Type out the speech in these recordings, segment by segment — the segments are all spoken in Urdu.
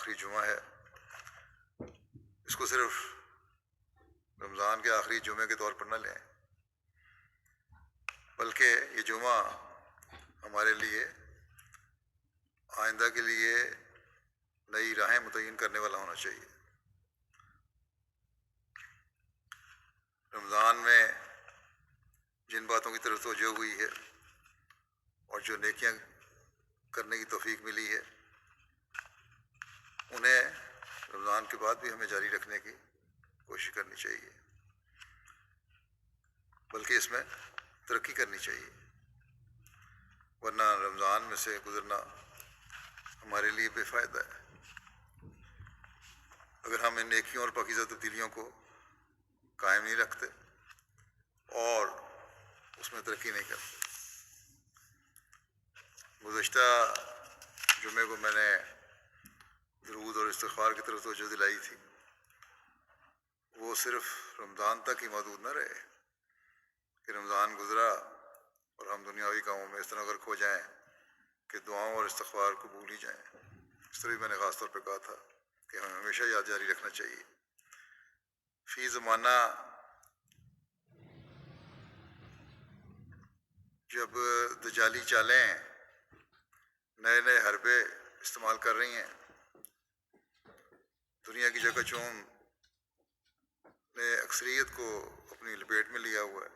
آخری جمعہ ہے، اس کو صرف رمضان کے آخری جمعے کے طور پر نہ لیں، بلکہ یہ جمعہ ہمارے لیے آئندہ کے لیے نئی راہیں متعین کرنے والا ہونا چاہیے۔ رمضان میں جن باتوں کی طرف توجہ ہوئی ہے اور جو نیکیاں کرنے کی توفیق ملی ہے، انہیں رمضان کے بعد بھی ہمیں جاری رکھنے کی کوشش کرنی چاہیے، بلکہ اس میں ترقی کرنی چاہیے، ورنہ رمضان میں سے گزرنا ہمارے لیے بے فائدہ ہے اگر ہم ان نیکیوں اور پاکیزہ تبدیلیوں کو قائم نہیں رکھتے اور اس میں ترقی نہیں کرتے۔ گزشتہ جمعے کو میں نے درود اور استغفار کی طرف توجہ دلائی تھی، وہ صرف رمضان تک ہی محدود نہ رہے کہ رمضان گزرا اور ہم دنیاوی کاموں میں اس طرح غرق ہو جائیں کہ دعاؤں اور استغفار کو بھول ہی جائیں۔ اس طرح میں نے خاص طور پہ کہا تھا کہ ہمیں ہمیشہ یاد جاری رکھنا چاہیے، فی زمانہ جب دجالی چالیں نئے نئے حربے استعمال کر رہی ہیں، دنیا کی جگہ چون نے اکثریت کو اپنی لپیٹ میں لیا ہوا ہے،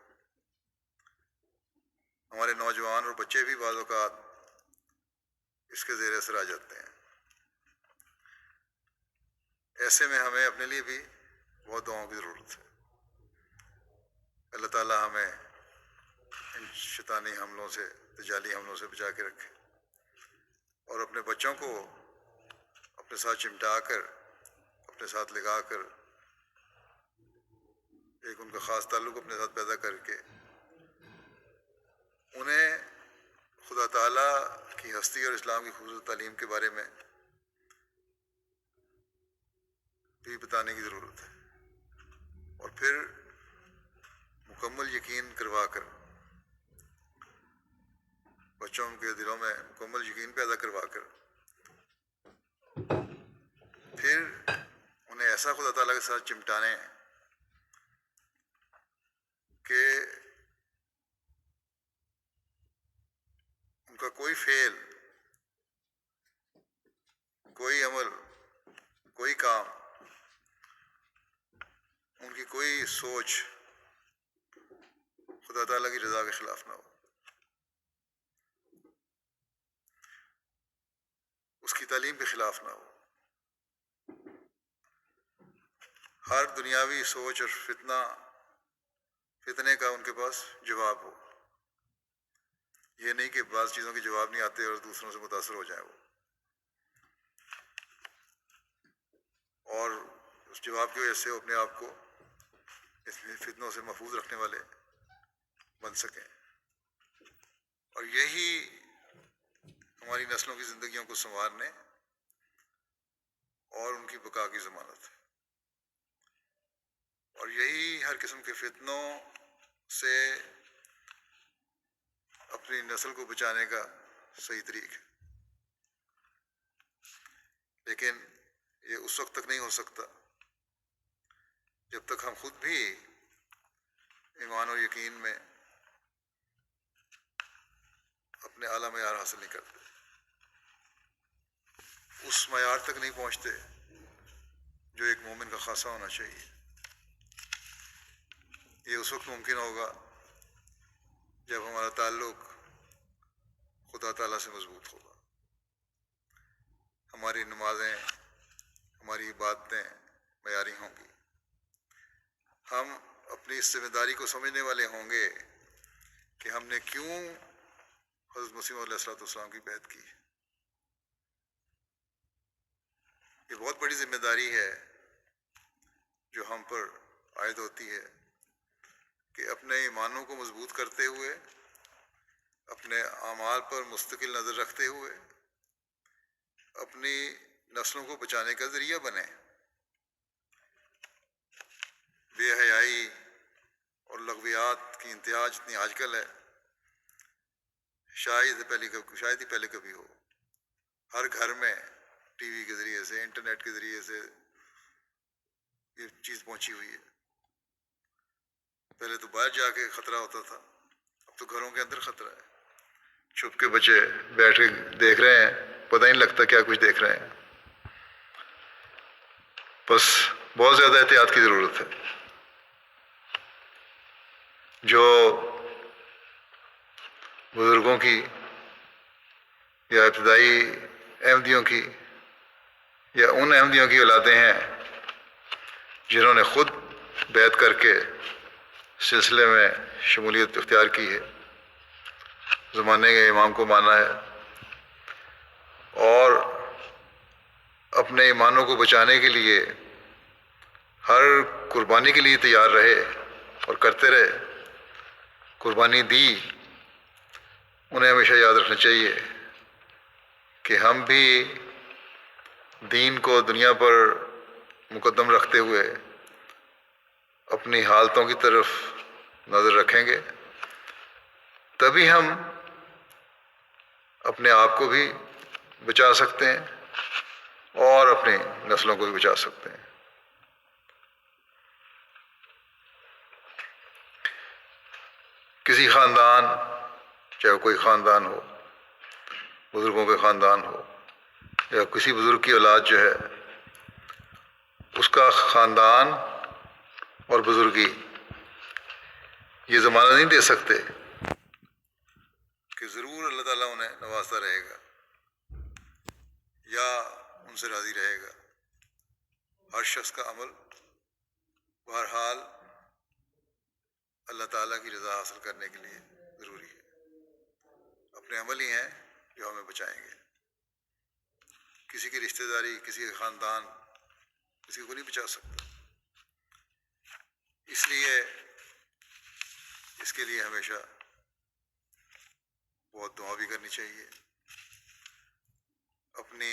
ہمارے نوجوان اور بچے بھی بعض اوقات اس کے زیر اثر آ جاتے ہیں۔ ایسے میں ہمیں اپنے لیے بھی بہت دعاؤں کی ضرورت ہے۔ اللہ تعالیٰ ہمیں ان شیطانی حملوں سے، دجالی حملوں سے بچا کے رکھے اور اپنے بچوں کو اپنے ساتھ چمٹا کر، اپنے ساتھ لگا کر، ایک ان کا خاص تعلق اپنے ساتھ پیدا کر کے انہیں خدا تعالیٰ کی ہستی اور اسلام کی خوبصورت تعلیم کے بارے میں بھی بتانے کی ضرورت ہے، اور پھر مکمل یقین کروا کر، بچوں کے دلوں میں مکمل یقین پیدا کروا کر، پھر انہیں ایسا خدا تعالیٰ کے ساتھ چمٹانے کہ ان کا کوئی فعل، کوئی عمل، کوئی کام، ان کی کوئی سوچ خدا تعالیٰ کی رضا کے خلاف نہ ہو، اس کی تعلیم کے خلاف نہ ہو، ہر دنیاوی سوچ اور فتنے کا ان کے پاس جواب ہو۔ یہ نہیں کہ بعض چیزوں کے جواب نہیں آتے اور دوسروں سے متاثر ہو جائیں وہ، اور اس جواب کی وجہ سے وہ اپنے آپ کو اس فتنوں سے محفوظ رکھنے والے بن سکیں، اور یہی ہماری نسلوں کی زندگیوں کو سنوارنے اور ان کی بقا کی ضمانت ہے، اور یہی ہر قسم کے فتنوں سے اپنی نسل کو بچانے کا صحیح طریق ہے۔ لیکن یہ اس وقت تک نہیں ہو سکتا جب تک ہم خود بھی ایمان اور یقین میں اپنے اعلیٰ معیار حاصل نہیں کرتے، اس معیار تک نہیں پہنچتے جو ایک مومن کا خاصہ ہونا چاہیے۔ یہ اس وقت ممکن ہوگا جب ہمارا تعلق خدا تعالیٰ سے مضبوط ہوگا، ہماری نمازیں، ہماری عبادتیں معیاری ہوں گی، ہم اپنی اس ذمہ داری کو سمجھنے والے ہوں گے کہ ہم نے کیوں حضرت مسیح علیہ السلام کی بیعت کی۔ یہ بہت بڑی ذمہ داری ہے جو ہم پر عائد ہوتی ہے کہ اپنے ایمانوں کو مضبوط کرتے ہوئے، اپنے اعمال پر مستقل نظر رکھتے ہوئے اپنی نسلوں کو بچانے کا ذریعہ بنے۔ بے حیائی اور لغویات کی انتہا جتنی آج کل ہے، شاید ہی پہلے کبھی ہو۔ ہر گھر میں ٹی وی کے ذریعے سے، انٹرنیٹ کے ذریعے سے یہ چیز پہنچی ہوئی ہے۔ پہلے تو باہر جا کے خطرہ ہوتا تھا، اب تو گھروں کے اندر خطرہ ہے۔ چھپ کے بچے بیٹھ کے دیکھ رہے ہیں، پتہ ہی نہیں لگتا کیا کچھ دیکھ رہے ہیں۔ بس بہت زیادہ احتیاط کی ضرورت ہے۔ جو بزرگوں کی یا ابتدائی احمدیوں کی یا ان احمدیوں کی اولادیں ہیں جنہوں نے خود بیعت کر کے سلسلے میں شمولیت اختیار کی ہے، زمانے کے امام کو مانا ہے، اور اپنے ایمانوں کو بچانے کے لیے ہر قربانی کے لیے تیار رہے اور کرتے رہے، قربانی دی، انہیں ہمیشہ یاد رکھنا چاہیے کہ ہم بھی دین کو دنیا پر مقدم رکھتے ہوئے اپنی حالتوں کی طرف نظر رکھیں گے، تبھی ہم اپنے آپ کو بھی بچا سکتے ہیں اور اپنی نسلوں کو بھی بچا سکتے ہیں۔ کسی خاندان، چاہے کوئی خاندان ہو، بزرگوں کے خاندان ہو یا کسی بزرگ کی اولاد جو ہے، اس کا خاندان اور بزرگی یہ زمانہ نہیں دے سکتے کہ ضرور اللہ تعالیٰ انہیں نوازتا رہے گا یا ان سے راضی رہے گا۔ ہر شخص کا عمل بہرحال اللہ تعالیٰ کی رضا حاصل کرنے کے لیے ضروری ہے۔ اپنے عمل ہی ہیں جو ہمیں بچائیں گے۔ کسی کی رشتہ داری، کسی کا خاندان کسی کو نہیں بچا سکتا۔ اس لیے اس کے لیے ہمیشہ بہت دعا بھی کرنی چاہیے، اپنی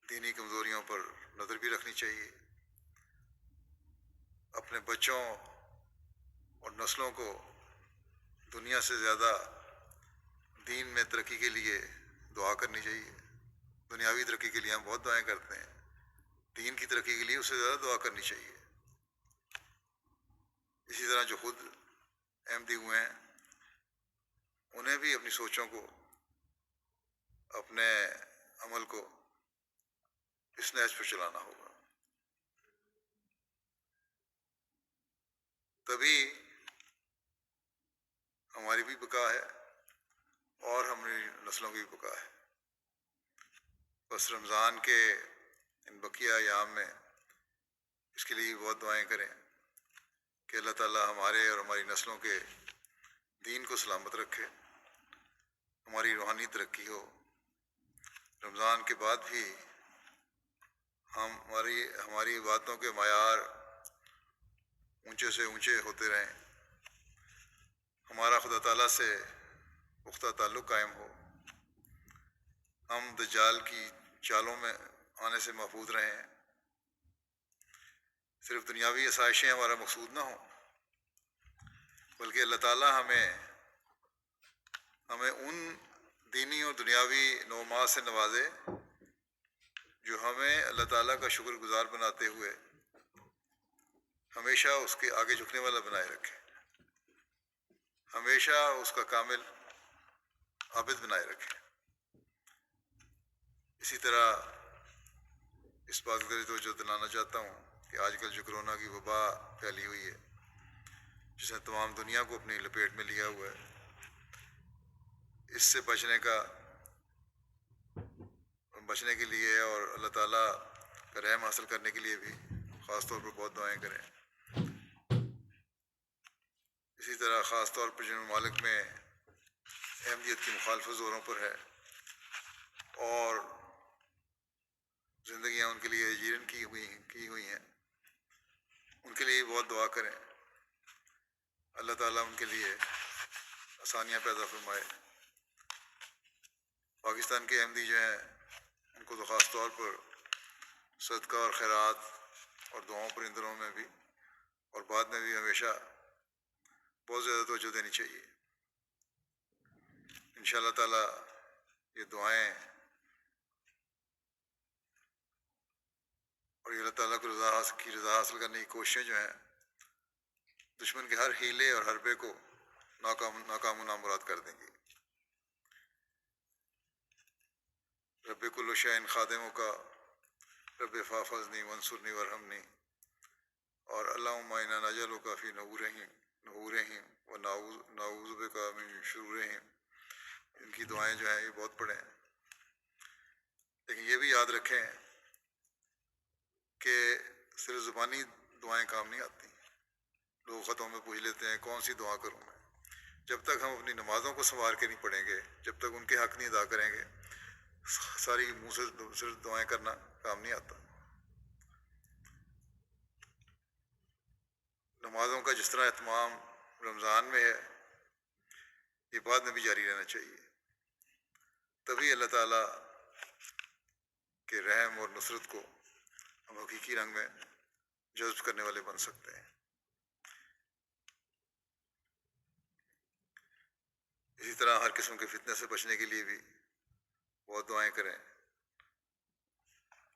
دینی کمزوریوں پر نظر بھی رکھنی چاہیے، اپنے بچوں اور نسلوں کو دنیا سے زیادہ دین میں ترقی کے لیے دعا کرنی چاہیے۔ دنیاوی ترقی کے لیے ہم بہت دعائیں کرتے ہیں، دین کی ترقی کے لیے اس سے زیادہ دعا کرنی چاہیے۔ اسی طرح جو خود احمدی ہوئے ہیں انہیں بھی اپنی سوچوں کو، اپنے عمل کو اس نہج پر چلانا ہوگا، تبھی ہماری بھی بقا ہے اور ہماری نسلوں کی بھی بقا ہے۔ بس رمضان کے ان بقیہ ایام میں اس کے لیے بہت دعائیں کریں کہ اللہ تعالیٰ ہمارے اور ہماری نسلوں کے دین کو سلامت رکھے، ہماری روحانی ترقی ہو، رمضان کے بعد بھی ہماری باتوں کے معیار اونچے سے اونچے ہوتے رہیں، ہمارا خدا تعالیٰ سے پختہ تعلق قائم ہو، ہم دجال کی چالوں میں آنے سے محفوظ رہیں، صرف دنیاوی آسائشیں ہمارا مقصود نہ ہوں، بلکہ اللہ تعالیٰ ہمیں ان دینی اور دنیاوی نعمات سے نوازے جو ہمیں اللہ تعالیٰ کا شکر گزار بناتے ہوئے ہمیشہ اس کے آگے جھکنے والا بنائے رکھے، ہمیشہ اس کا کامل عابد بنائے رکھے۔ اسی طرح اس بات کی توجہ دلانا چاہتا ہوں کہ آج کل جو کرونا کی وبا پھیلی ہوئی ہے، جس نے تمام دنیا کو اپنی لپیٹ میں لیا ہوا ہے، اس سے بچنے کے لیے اور اللہ تعالیٰ کا رحم حاصل کرنے کے لیے بھی خاص طور پر بہت دعائیں کریں۔ اسی طرح خاص طور پر جن ممالک میں احمدیت کی مخالفت زوروں پر ہے اور زندگیاں ان کے لیے جیرن کی ہوئی ہیں، ان کے لیے بہت دعا کریں، اللہ تعالیٰ ان کے لیے آسانیاں پیدا فرمائے۔ پاکستان کے احمدی جو ہیں ان کو تو خاص طور پر صدقہ اور خیرات اور دعاؤں پر ان دنوں میں بھی اور بعد میں بھی ہمیشہ بہت زیادہ توجہ دینی چاہیے۔ انشاءاللہ تعالیٰ یہ دعائیں اور یہ اللہ تعالیٰ کو کی رضا حاصل کرنے کی کوششیں جو ہیں دشمن کے ہر ہیلے اور حربے کو ناکام و نامراد کر دیں گی۔ رب کل شیء خادموں کا رب فاحفظنی وانصرنی ورحمنی، اور اللہم انا نجعلک فی نحورہم ونعوذ بک من شرورہم، ان کی دعائیں جو ہیں یہ بہت پڑھیں۔ لیکن یہ بھی یاد رکھیں کہ صرف زبانی دعائیں کام نہیں آتی۔ لوگ خطوں میں پوچھ لیتے ہیں کون سی دعا کروں میں۔ جب تک ہم اپنی نمازوں کو سنوار کے نہیں پڑھیں گے، جب تک ان کے حق نہیں ادا کریں گے، ساری منہ سے صرف دعائیں کرنا کام نہیں آتا۔ نمازوں کا جس طرح اہتمام رمضان میں ہے، یہ بعد میں بھی جاری رہنا چاہیے، تبھی اللہ تعالیٰ کے رحم اور نصرت کو ہم حقیقی رنگ میں جذب کرنے والے بن سکتے ہیں۔ اسی طرح ہر قسم کے فتنے سے بچنے کے لیے بھی بہت دعائیں کریں۔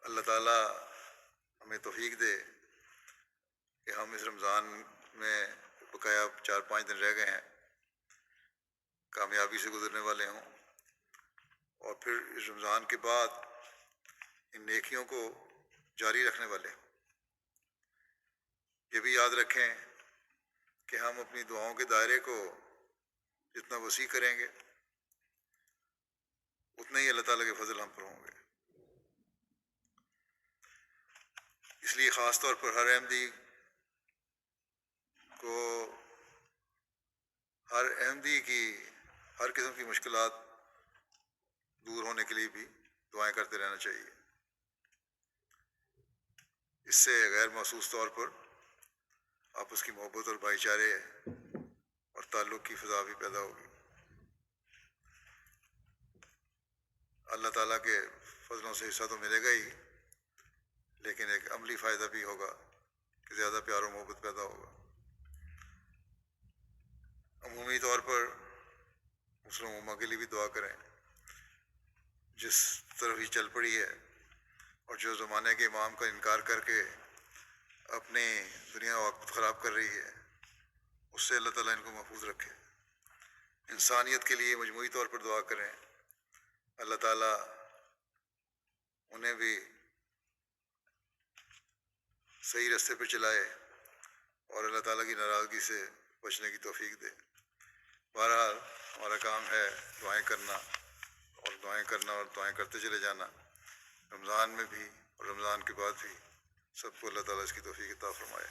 اللہ تعالیٰ ہمیں توفیق دے کہ ہم اس رمضان میں بقایا 4-5 دن رہ گئے ہیں کامیابی سے گزرنے والے ہوں، اور پھر اس رمضان کے بعد ان نیکیوں کو جاری رکھنے والے ہوں۔ یہ بھی یاد رکھیں کہ ہم اپنی دعاؤں کے دائرے کو جتنا وسیع کریں گے اتنے ہی اللہ تعالیٰ کے فضل ہم پر ہوں گے۔ اس لیے خاص طور پر ہر احمدی کی ہر قسم کی مشکلات دور ہونے کے لیے بھی دعائیں کرتے رہنا چاہیے۔ اس سے غیر محسوس طور پر آپس کی محبت اور بھائی چارے اور تعلق کی فضا بھی پیدا ہوگی۔ اللہ تعالیٰ کے فضلوں سے حصہ تو ملے گا ہی، لیکن ایک عملی فائدہ بھی ہوگا کہ زیادہ پیار و محبت پیدا ہوگا۔ عمومی طور پر مسلم امہ کے لیے بھی دعا کریں، جس طرف ہی چل پڑی ہے اور جو زمانے کے امام کا انکار کر کے اپنی دنیا و وقت خراب کر رہی ہے، اس سے اللہ تعالیٰ ان کو محفوظ رکھے۔ انسانیت کے لیے مجموعی طور پر دعا کریں، اللہ تعالیٰ انہیں بھی صحیح راستے پہ چلائے اور اللہ تعالیٰ کی ناراضگی سے بچنے کی توفیق دے۔ بہرحال ہمارا کام ہے دعائیں کرنا اور دعائیں کرتے چلے جانا، رمضان میں بھی اور رمضان کے بعد بھی۔ سب کو اللہ تعالیٰ اس کی توفیق عطا فرمائے۔